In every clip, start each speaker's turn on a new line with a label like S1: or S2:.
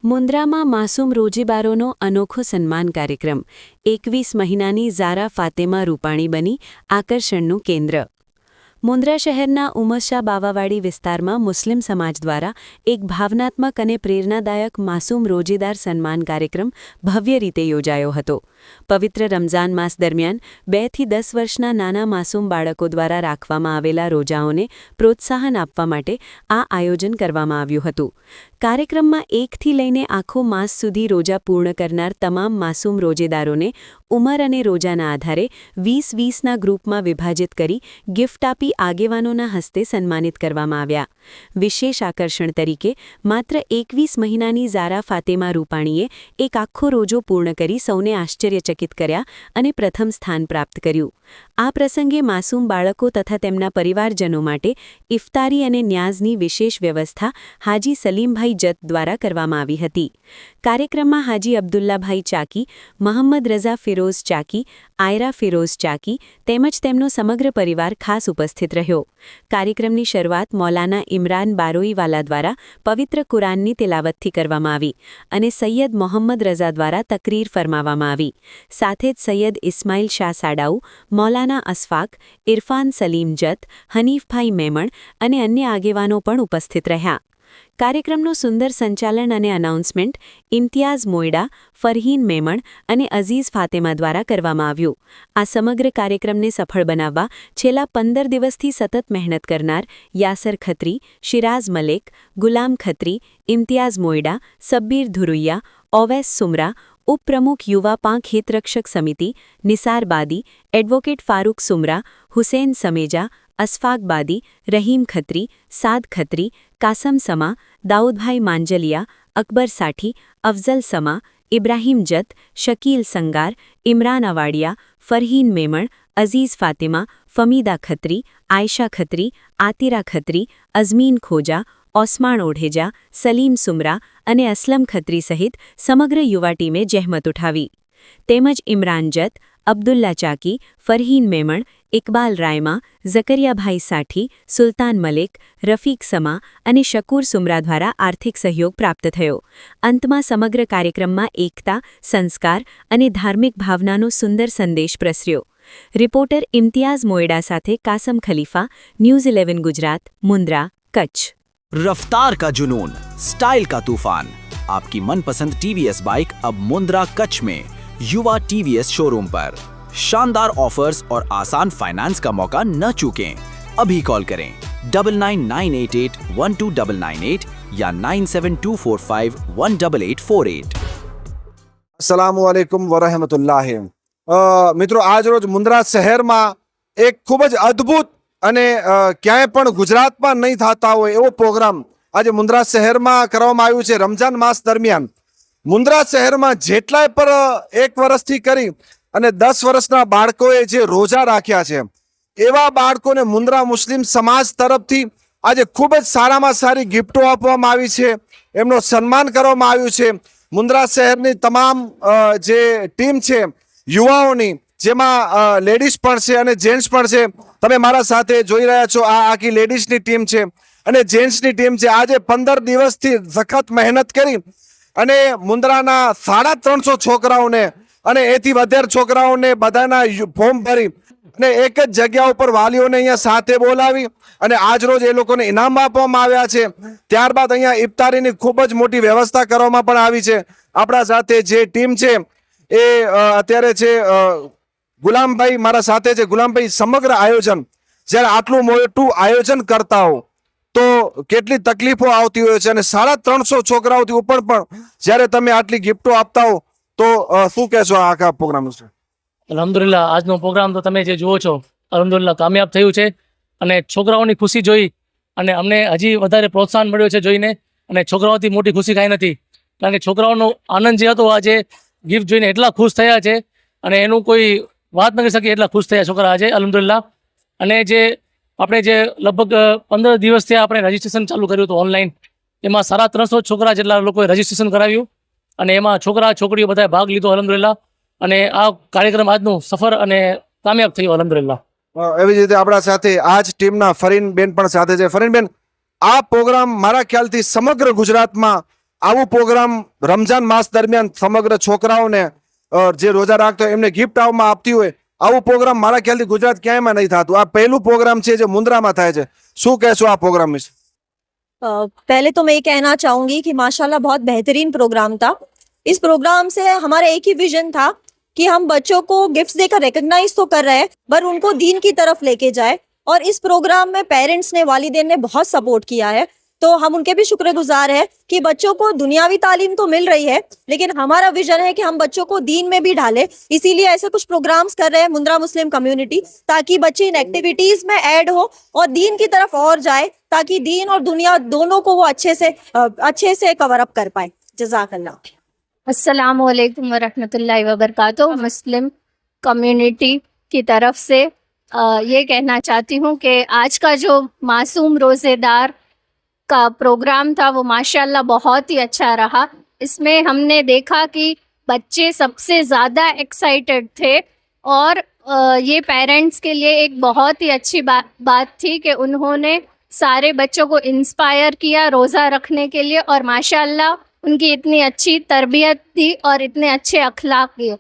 S1: મુન્દ્રામાં માસૂમ રોજીબારોનો અનોખો સન્માન કાર્યક્રમ 21 મહિનાની ઝારા ફાતેમા રૂપાણી બની આકર્ષણનું કેન્દ્ર। મુન્દ્રા શહેરના ઉમરશાહ બાવાવાડી વિસ્તારમાં મુસ્લિમ સમાજ દ્વારા એક ભાવનાત્મક અને પ્રેરણાદાયક માસૂમ રોજીદાર સન્માન કાર્યક્રમ ભવ્ય રીતે યોજાયો હતો। પવિત્ર રમઝાન માસ દરમિયાન 2 થી 10 વર્ષના નાના માસૂમ બાળકો દ્વારા રાખવામાં આવેલા રોજાઓને પ્રોત્સાહન આપવા માટે આ આયોજન કરવામાં આવ્યું હતું। કાર્યક્રમમાં 1 થી લઈને આખો માસ સુધી રોજા પૂર્ણ કરનાર તમામ માસૂમ રોજેદારોને ઉંમર અને રોજાના આધારે 20-20ના ગ્રુપમાં વિભાજિત કરી ગિફ્ટ આપી આગેવાનોના હસ્તે સન્માનિત કરવામાં આવ્યા। વિશેષ આકર્ષણ તરીકે માત્ર 21 મહિનાની ઝારા ફાતેમા રૂપાણીએ એક આખો રોજો પૂર્ણ કરી સૌને આશ્ચર્યચકિત કર્યા અને પ્રથમ સ્થાન પ્રાપ્ત કર્યું। આ પ્રસંગે માસૂમ બાળકો તથા તેમના પરિવારજનો માટે ઇફતારી અને ન્યાઝની વિશેષ વ્યવસ્થા હાજી સલીમભાઈ જત દ્વારા કરવામાં આવી હતી। કાર્યક્રમમાં હાજી અબ્દુલ્લાભાઈ ચાકી, મોહમ્મદ રઝા ફિરોઝ ચાકી, આયરા ફિરોઝ ચાકી તેમજ તેમનો સમગ્ર પરિવાર ખાસ ઉપસ્થિત રહ્યો। કાર્યક્રમની શરૂઆત મૌલાના ઇમરાન બારોઈવાલા દ્વારા પવિત્ર કુરાનની તિલાવતથી કરવામાં આવી અને સૈયદ મોહમ્મદ રઝા દ્વારા તકરીર ફરમાવવામાં આવી। સાથે જ સૈયદ ઇસ્માઇલ શાહ સાડાઉ, મૌલાના અસફાક, ઇરફાન સલીમ જત, હનીફભાઈ મેમણ અને અન્ય આગેવાનો પણ ઉપસ્થિત રહ્યા। કાર્યક્રમનું સુંદર સંચાલન અને અનાઉન્સમેન્ટ ઇમ્તિયાઝ મોયડા, ફરહીન મેમણ અને અઝીઝ ફાતેમા દ્વારા કરવામાં આવ્યું। આ સમગ્ર કાર્યક્રમને સફળ બનાવવા છેલ્લા 15 દિવસથી સતત મહેનત કરનાર યાસર ખત્રી, શિરાઝ મલેક, ગુલામ ખત્રી, ઇમ્તિયાઝ મોયડા, સબ્બીર ધુરુૈયા, ઓવૈસ સુમરા, ઉપપ્રમુખ યુવા પાંખ હિતરક્ષક સમિતિ, નિસાર બાદી, એડવોકેટ ફારૂક સુમરા, હુસૈન સમેજા, અસફાક બાદી, રહીમ ખત્રી, સાદ ખત્રી, કાસમ સમા, દાઉદભાઈ માંજલિયા, અકબર સાઠી, અફઝલ સમા, ઇબ્રાહીમ જત, શકીલ સંગાર, ઇમરાન અવાડિયા, ફરહીન મેમણ, અઝીઝ ફાતિમા, ફમીદા ખત્રી, આયશા ખત્રી, આતિરા ખત્રી, અઝમીન ખોજા, ઓસ્માણ ઓઢેજા, સલીમ સુમરા અને અસલમ ખત્રી સહિત સમગ્ર યુવા ટીમે જહેમત ઉઠાવી। તેમજ ઇમરાન જત, અબ્દુલ્લા ચાકી, ફરહીન મેમણ, ઇકબાલ રાયમા, ઝકરિયાભાઈ સાઠી, સુલતાન મલિક, રફીક સમા અને શકૂર સુમરા દ્વારા આર્થિક સહયોગ પ્રાપ્ત થયો। અંતમાં સમગ્ર કાર્યક્રમમાં એકતા, સંસ્કાર અને ધાર્મિક ભાવનાનો સુંદર સંદેશ પ્રસર્યો। રિપોર્ટર ઇમ્તિયાઝ મોયડા સાથે કાસમ ખલીફા, ન્યૂઝ 11 ગુજરાત, મુન્દ્રા, કચ્છ।
S2: रफ्तार का जुनून, स्टाइल का तूफान, आपकी मनपसंद टीवीएस बाइक अब मुंद्रा कच्छ में युवा टीवीएस शोरूम पर। शानदार ऑफर्स और आसान फाइनेंस का मौका न चूकें। अभी कॉल करें 9998812998 या 9724518848।
S3: अस्सलामुअलैकुम वरहमतुल्लाहि। મિત્રો આજ રોજ મુન્દ્રા શહેરમાં એક ખૂબ જ અદ્ભુત અને ક્યાંય પણ ગુજરાતમાં નહીં થતા હોય એવો પ્રોગ્રામ આજે મુન્દ્રા શહેરમાં કરવામાં આવ્યું છે। રમઝાન માસ દરમિયાન મુન્દ્રા શહેરમાં જેટલાય પર 1 વર્ષથી કરી અને 10 વર્ષના બાળકોએ જે રોજા રાખ્યા છે એવા બાળકોને મુન્દ્રા મુસ્લિમ સમાજ તરફથી આજે ખૂબ જ સારામાં સારી ગિફ્ટો આપવામાં આવી છે, એમનો સન્માન કરવામાં આવ્યું છે। મુન્દ્રા શહેરની તમામ જે ટીમ છે યુવાઓની, જેમાં લેડીઝ પણ છે અને જેન્ટ્સ પણ છે, તમે મારા સાથે જોઈ રહ્યા છો આ આખી લેડીઝની ટીમ છે અને જેન્ટ્સની ટીમ છે। આજે 15 દિવસથી સખત મહેનત કરી અને મુન્દ્રાના 350 છોકરાઓને અને એથી વધારે છોકરાઓને બધાના ફોર્મ ભરી અને એક જ જગ્યા ઉપર વાલીઓને અહીંયા સાથે બોલાવી અને આજ રોજ એ લોકોને ઇનામ આપવામાં આવ્યા છે। ત્યારબાદ અહીંયા ઇફતારીની ખૂબ જ મોટી વ્યવસ્થા કરવામાં પણ આવી છે। આપણા સાથે જે ટીમ છે એ અત્યારે છે ગુલામભાઈ મારા સાથે છે। ગુલામભાઈ, સમગ્ર આયોજન જ્યારે આટલું મોટું આયોજન કરતા હો તો કેટલી તકલીફો આવતી હોય છે અને 350 છોકરાઓથી ઉપર પણ જ્યારે તમે આટલી ગિફ્ટો આપતા હો તો શું કહેશો આખા પ્રોગ્રામ વિશે?
S4: અલ્હમ્દુલિલ્લાહ, આજનો પ્રોગ્રામ તો તમે જે જુઓ છો અલ્હમ્દુલિલ્લાહ કામયાબ થયું છે અને છોકરાઓની ખુશી જોઈ અને અમને હજી વધારે પ્રોત્સાહન મળ્યું છે જોઈને। અને છોકરાઓથી મોટી ખુશી કાંઈ નથી, કારણ કે છોકરાઓનો આનંદ જે હતો આજે ગિફ્ટ જોઈને એટલા ખુશ થયા છે અને એનું કોઈ વાત ન કરી શકીએ એટલા ખુશ થયા છોકરા આજે અલ્હમ્દુલિલ્લાહ। અને જે આપણે જે લગભગ 15 દિવસથી આપણે રજિસ્ટ્રેશન ચાલુ કર્યું હતું ઓનલાઈન, એમાં 350 છોકરા જેટલા લોકોએ રજિસ્ટ્રેશન કરાવ્યું અને એમાં છોકરા છોકરીઓ બધાએ ભાગ લીધો અલ્હમ્દુલિલ્લાહ। અને આ કાર્યક્રમ આજનું સફળ અને કામયાબ થયું અલ્હમ્દુલિલ્લાહ।
S3: એવી જ રીતે આપણા સાથે આ જ ટીમના ફરીન બેન પણ સાથે છે। ફરીન બેન, આ પ્રોગ્રામ મારા ખ્યાલથી સમગ્ર ગુજરાતમાં આવું પ્રોગ્રામ રમજાન માસ દરમિયાન સમગ્ર છોકરાઓને જે રોજા રાખતો હોય એમને ગિફ્ટ આપતી હોય, આવું પ્રોગ્રામ મારા ખ્યાલથી ગુજરાત ક્યાંયમાં નહીં થતું. આ પહેલું પ્રોગ્રામ છે જે મુન્દ્રામાં થાય છે. શું કહેશો આ પ્રોગ્રામ વિશે?
S5: पहले तो मैं ये कहना चाहूंगी कि माशाल्लाह बहुत बेहतरीन प्रोग्राम था. इस प्रोग्राम से हमारा एक ही विजन था कि हम बच्चों को गिफ्ट्स देकर रिकॉग्नाइज तो कर रहे हैं पर उनको दीन की तरफ लेके जाए. और इस प्रोग्राम में पेरेंट्स ने, वालिदैन ने बहुत सपोर्ट किया है, तो हम उनके भी शुक्रगुजार है कि बच्चों को दुनियावी तालीम तो मिल रही है लेकिन हमारा विजन है कि हम बच्चों को दीन में भी डालें. इसीलिए ऐसे कुछ प्रोग्राम्स कर रहे हैं मुंद्रा मुस्लिम कम्युनिटी, ताकि बच्चे इन एक्टिविटीज में ऐड हो और दीन की तरफ और जाए, ताकि दीन और दुनिया दोनों को वो अच्छे से कवर अप कर पाए. जज़ाकल्लाह.
S6: अस्सलाम वालेकुम वरहमतुल्लाहि वबरकातुहू. मुस्लिम कम्युनिटी की तरफ से ये कहना चाहती हूँ कि आज का जो मासूम रोज़ेदार का प्रोग्राम था वो माशाल्लाह बहुत ही अच्छा रहा. इसमें हमने देखा कि बच्चे सबसे ज़्यादा एक्साइटेड थे और ये पेरेंट्स के लिए एक बहुत ही अच्छी बात थी कि उन्होंने सारे बच्चों को इंस्पायर किया रोज़ा रखने के लिए और माशाल्लाह उनकी इतनी अच्छी तरबियत थी और इतने अच्छे अखलाक दिए.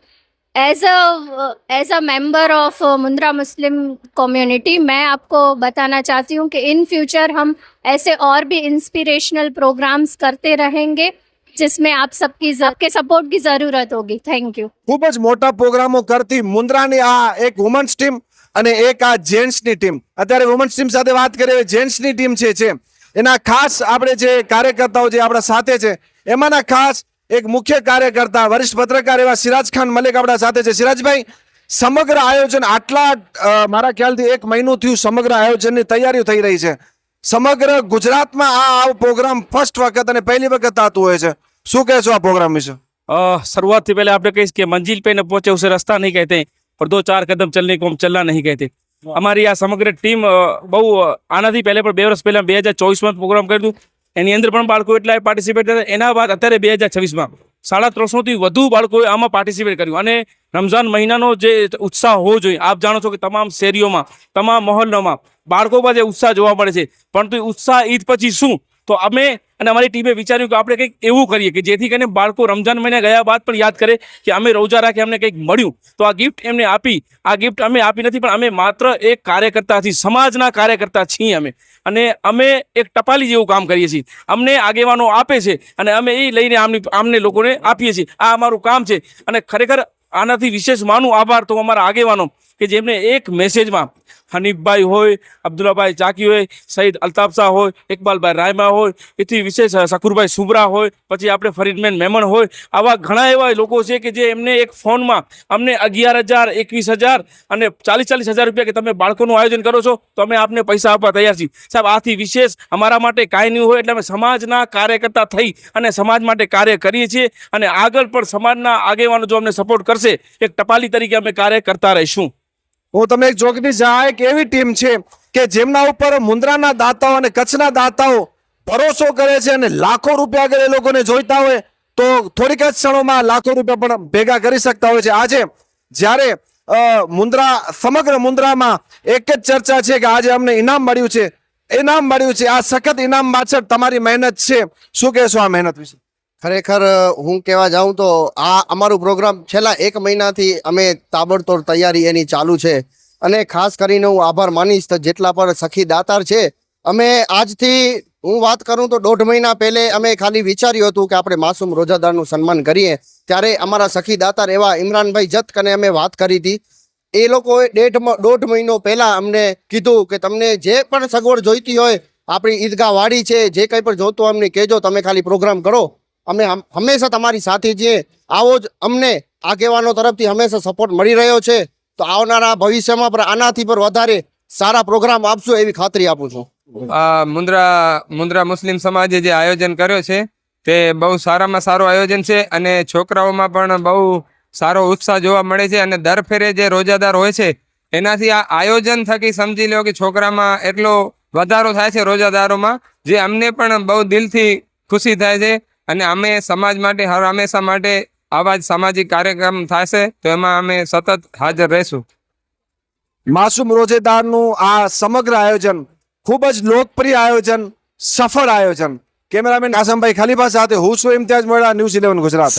S6: As a member of Mundra Muslim community मैं आपको बताना चाहती हूँ कि इन फ्यूचर हम ऐसे और भी इंस्पिरेशनल प्रोग्राम्स करते रहेंगे जिसमें आप सबके सपोर्ट की ज़रूरत होगी. Thank you.
S3: ખૂબ જ મોટા પ્રોગ્રામો કરતી મુન્દ્રાની આ એક વુમન્સ ટીમ અને એક આ જેન્ટ્સની ટીમ. અત્યારે વુમન્સ ટીમ સાથે વાત કરીએ, જેન્ટ્સની ટીમ છે એના ખાસ આપણે જે કાર્યકર્તાઓ જે આપણા સાથે છે એમાંના ખાસ એક મુખ્ય કાર્યકર્તા વરિષ્ઠ પત્રકાર એવા સિરાજ ખાન મલિક આપણા સાથે છે. સિરાજભાઈ, સમગ્ર આયોજન આટલા મારા ખ્યાલથી 1 મહિનું થયું સમગ્ર આયોજનની તૈયારીઓ થઈ રહી છે. સમગ્ર ગુજરાતમાં આ પ્રોગ્રામ ફર્સ્ટ વખત અને પહેલી વખત થતું હોય છે. શું કહેશો આ પ્રોગ્રામ વિશે?
S7: शुरुआत से पहले आपने कही कि मंजिल पे न पहुंचे उसे रास्ता नहीं कहते और 2-4 कदम चलने को हम चलना नहीं कहते. અમારી આ સમગ્ર ટીમ બહુ આનાથી પહેલે પણ 2 વર્ષ પહેલા 2024માં પ્રોગ્રામ કર્યું એની અંદર પણ બાળકો એટલા પાર્ટિસિપેટ કર્યા. એના બાદ અત્યારે 2026માં 350થી વધુ બાળકોએ આમાં પાર્ટિસિપેટ કર્યું. અને રમઝાન મહિનાનો જે ઉત્સાહ હોવો જોઈએ, આપ જાણો છો કે તમામ શેરીઓમાં, તમામ મહોલ્લોમાં બાળકોમાં જે ઉત્સાહ જોવા મળે છે, પરંતુ ઉત્સાહ ઈદ પછી શું? તો અમે અને અમારી ટીમે વિચાર્યું કે આપણે કંઈક એવું કરીએ કે જેથી કરીને બાળકો રમઝાન મહિના ગયા બાદ પણ યાદ કરે કે અમે રોજા રાખી, અમને કંઈક મળ્યું. તો આ ગિફ્ટ એમને આપી. આ ગિફ્ટ અમે આપી નથી, પણ અમે માત્ર એક કાર્યકર્તા છીએ, સમાજના કાર્યકર્તા છીએ અમે. અને અમે એક ટપાલી જેવું કામ કરીએ છીએ. અમને આગેવાનો આપે છે અને અમે એ લઈને આમને લોકોને આપીએ છીએ. આ અમારું કામ છે. અને ખરેખર આનાથી વિશેષ માનું આભાર તો અમારા આગેવાનો કે જેમને એક મેસેજમાં હનીફભાઈ હોય, અબ્દુલ્લાભાઈ ચાકી હોય, સઈદ અલ્તાફ શાહ હોય, ઇકબાલભાઈ રાયમા હોય, એથી વિશેષ શકુરભાઈ સુબરા હોય, પછી આપણે ફરીદમેન મેમણ હોય, આવા ઘણા એવા લોકો છે કે જે એમને એક ફોનમાં અમને 11,000, 21,000 અને 40,000 રૂપિયા કે તમે બાળકોનું આયોજન કરો છો તો અમે આપને પૈસા આપવા તૈયાર છીએ. સાહેબ, આથી વિશેષ અમારા માટે કાંઈ નહીં હોય. એટલે અમે સમાજના કાર્યકર્તા થઈ અને સમાજ માટે કાર્ય કરીએ છીએ અને આગળ પણ સમાજના આગેવાનો જો અમને સપોર્ટ કરશે, એક ટપાલી તરીકે અમે કાર્ય કરતા રહીશું.
S3: હું તમને એક જોગની જા એક એવી ટીમ છે કે જેમના ઉપર મુન્દ્રાના દાતાઓ અને કચ્છના દાતાઓ ભરોસો કરે છે અને લાખો રૂપિયા અગર એ લોકોને જોઈતા હોય તો થોડીક જ ક્ષણોમાં લાખો રૂપિયા પણ ભેગા કરી શકતા હોય છે. આજે જ્યારે સમગ્ર મુન્દ્રામાં એક જ ચર્ચા છે કે આજે અમને ઇનામ મળ્યું છે. આ સખત ઇનામ પાછળ તમારી મહેનત છે. શું કહેશો આ મહેનત વિશે?
S8: ખરેખર હું કહેવા જાઉં તો આ અમારું પ્રોગ્રામ છેલ્લા 1 મહિનાથી અમે તાબડતોડ તૈયારી એની ચાલુ છે. અને ખાસ કરીને હું આભાર માનીશ તો જેટલા પણ સખી દાતાર છે. અમે આજથી હું વાત કરું તો 1.5 મહિના પહેલે અમે ખાલી વિચાર્યું હતું કે આપણે માસૂમ રોજાદારનું સન્માન કરીએ. ત્યારે અમારા સખી દાતાર એવા ઇમરાનભાઈ જત કને અમે વાત કરી હતી. એ લોકોએ 1.5 મહિનો પહેલા અમને કીધું કે તમને જે પણ સગવડ જોઈતી હોય, આપણી ઈદગાહ વાડી છે, જે કંઈ પણ જોતું અમને કહેજો, તમે ખાલી પ્રોગ્રામ કરો, અમે હંમેશા તમારી સાથે છીએ. આવો જ અમને આગેવાનો તરફથી હંમેશા સપોર્ટ મળી રહ્યો છે. તો આવનારા ભવિષ્યમાં પણ આનાથી પણ વધારે સારા પ્રોગ્રામ આપશું એવી ખાતરી આપું છું.
S9: મુન્દ્રા મુસ્લિમ સમાજે જે આયોજન કર્યો છે તે બહુ સારામાં સારું આયોજન છે અને છોકરાઓમાં પણ બહુ સારો ઉત્સાહ જોવા મળે છે. અને દર ફેરે જે રોજાદાર હોય છે એનાથી આ આયોજન થકી સમજી લો કે છોકરામાં એટલો વધારો થાય છે રોજાદારોમાં, જે અમને પણ બહુ દિલથી ખુશી થાય છે. અને અમે સમાજ માટે હંમેશા માટે આવા જ સામાજિક કાર્યક્રમ થશે તો એમાં અમે સતત હાજર રહીશું.
S3: માસૂમ રોજેદારનું આ સમગ્ર આયોજન ખૂબ જ લોકપ્રિય આયોજન, સફળ આયોજન. કેમેરામેન આસમભાઈ ખાલીબા સાથે હું છું ઇમ્તિયાજ મોડા, ન્યૂઝ 11 ગુજરાત.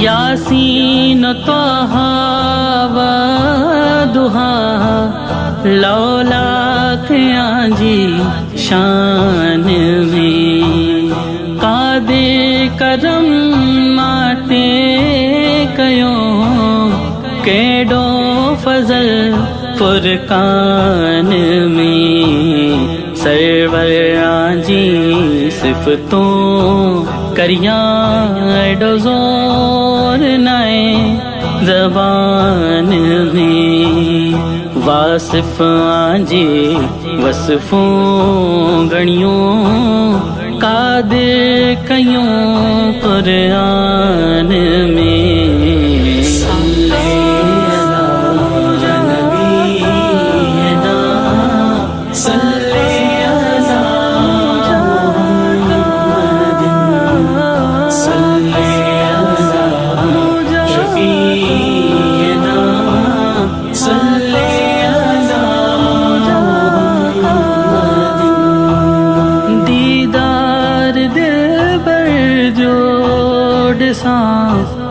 S10: यासीन त्वहा व दुहा लौला जी शान में कादे करम माटे कयो केडो फजल फुरकान में सरवर जी सिफतों करिया डोजोर नए जबान में वासिफ आजे वसफों गणियों कादिर कयों कुरान में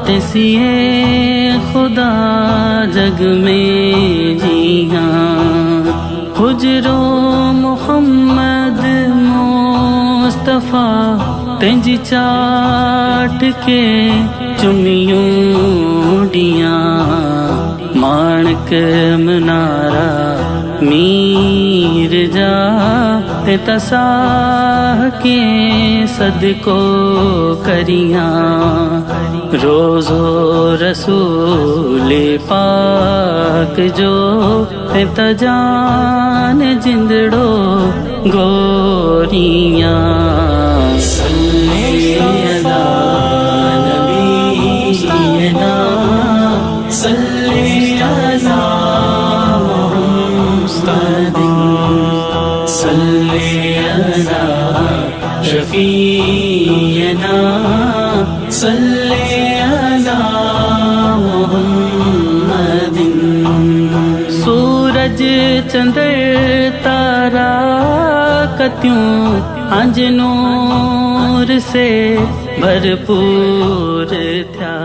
S10: तैसिए खुदा जग में जिया हुजरो मोहम्मद मुस्तफ़ा तेंजी चाट के चुनियूं डिया माणक मनारा मीर जा ते तसाह के सदको करिया रोज़ो रसूल पाक जो ते तजान जिंदड़ो गोरिया शफीना सल्ले अला मुहम्मदिन सूरज चंद्र तारा कत्यूं अंज नूर से भरपूर था।